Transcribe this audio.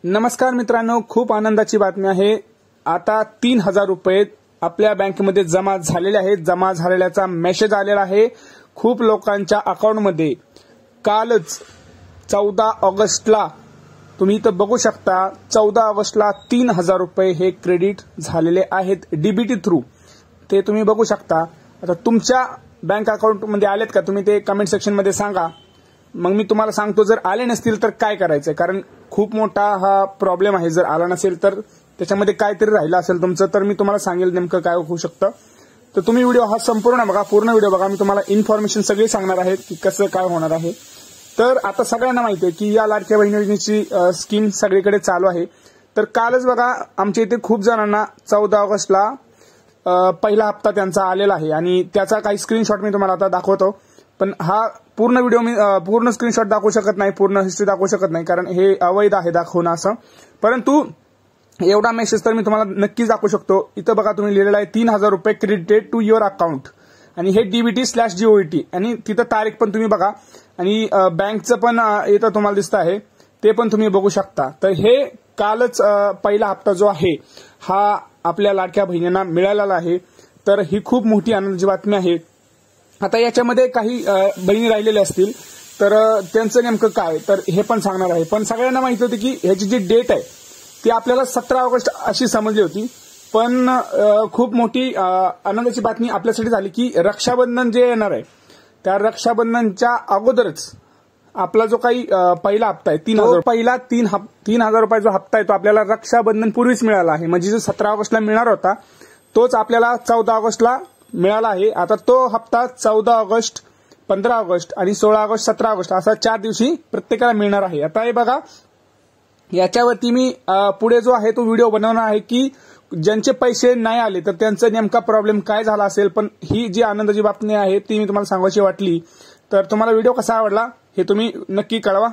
नमस्कार मित्रांनो, खूप आनंदाची बातमी आहे। आता 3000 रुपये आपल्या बँकेमध्ये जमा झालेले आहेत। जमा झालेल्याचा मेसेज आलेला आहे खूप लोकांच्या अकाउंटमध्ये। कालच 14 ऑगस्टला तुम्ही इथं बघू शकता, 14 ऑगस्टला 3000 रुपये हे क्रेडिट झालेले आहेत डीबीटी थ्रू। ते तुम्ही बघू शकता। आता तुमच्या बँक अकाउंटमध्ये आलेत का तुम्ही ते कमेंट सेक्शन मध्ये सांगा। मग मी तुम्हाला सांगतो जर आले नसतील तर काय करायचं, कारण खूप मोठा हा प्रॉब्लेम आहे। जर आला नसेल तर त्याच्यामध्ये काहीतरी राहिलं असेल तुमचं, तर मी तुम्हाला सांगेल नेमकं काय होऊ शकतं। तर तुम्ही व्हिडिओ हा संपूर्ण बघा, पूर्ण व्हिडिओ बघा। मी तुम्हाला इन्फॉर्मेशन सगळी सांगणार आहे की कसं काय होणार आहे। तर आता सगळ्यांना माहिती आहे की या लाडक्या बहीण योजनेची स्कीम सगळीकडे चालू आहे। तर कालच बघा आमच्या इथे खूप जणांना 14 ऑगस्टला पहिला हप्ता त्यांचा आलेला आहे आणि त्याचा काही स्क्रीनशॉट मी तुम्हाला आता दाखवतो। पण हा पूर्ण व्हिडिओ मी पूर्ण स्क्रीनशॉट दाखवू शकत नाही, पूर्ण हिस्ट्री दाखवू शकत नाही, कारण हे अवैध आहे दाखवणं असं। परंतु एवढा मेसेज तर मी तुम्हाला नक्कीच दाखवू शकतो। इथं बघा तुम्ही लिहिलेलं आहे 3000 रुपये क्रेडिटेड टू युअर अकाउंट आणि हे DBT/GOET आणि तिथं तारीख पण तुम्ही बघा आणि बँकचं पण इथं तुम्हाला दिसतं आहे, ते पण तुम्ही बघू शकता। तर हे कालच पहिला हप्ता जो आहे हा आपल्या लाडक्या बहिणींना मिळालेला आहे। तर ही खूप मोठी आनंदाची बातमी आहे। आता याच्यामध्ये काही बहिणी राहिलेल्या असतील तर त्यांचं नेमकं काय तर हे पण सांगणार आहे। पण सगळ्यांना माहिती होती की ह्याची जी डेट आहे ती आपल्याला 17 ऑगस्ट अशी समजली होती। पण खूप मोठी आनंदाची बातमी आपल्यासाठी झाली की रक्षाबंधन जे येणार आहे त्या रक्षाबंधनच्या अगोदरच आपला जो काही पहिला हप्ता आहे 3000, पहिला 3000 रुपये जो हप्ता आहे तो आपल्याला रक्षाबंधन पूर्वीच मिळाला आहे। म्हणजे जो 17 ऑगस्टला मिळणार होता तोच आपल्याला 14 ऑगस्टला मिळाला आहे। आता तो हप्ता 14 ऑगस्ट, 15 ऑगस्ट आणि 16 ऑगस्ट, 17 ऑगस्ट असा 4 दिवशी प्रत्येकाला मिळणार आहे। आता हे बघा याच्यावरती मी पुढे जो आहे तो व्हिडिओ बनवणार आहे की ज्यांचे पैसे नाही आले तर त्यांचा नेमका प्रॉब्लेम काय झाला असेल। पण ही जी आनंदाची बातमी आहे ती मी तुम्हाला सांगायची वाटली। तर तुम्हाला व्हिडिओ कसा आवडला हे तुम्ही नक्की कळवा।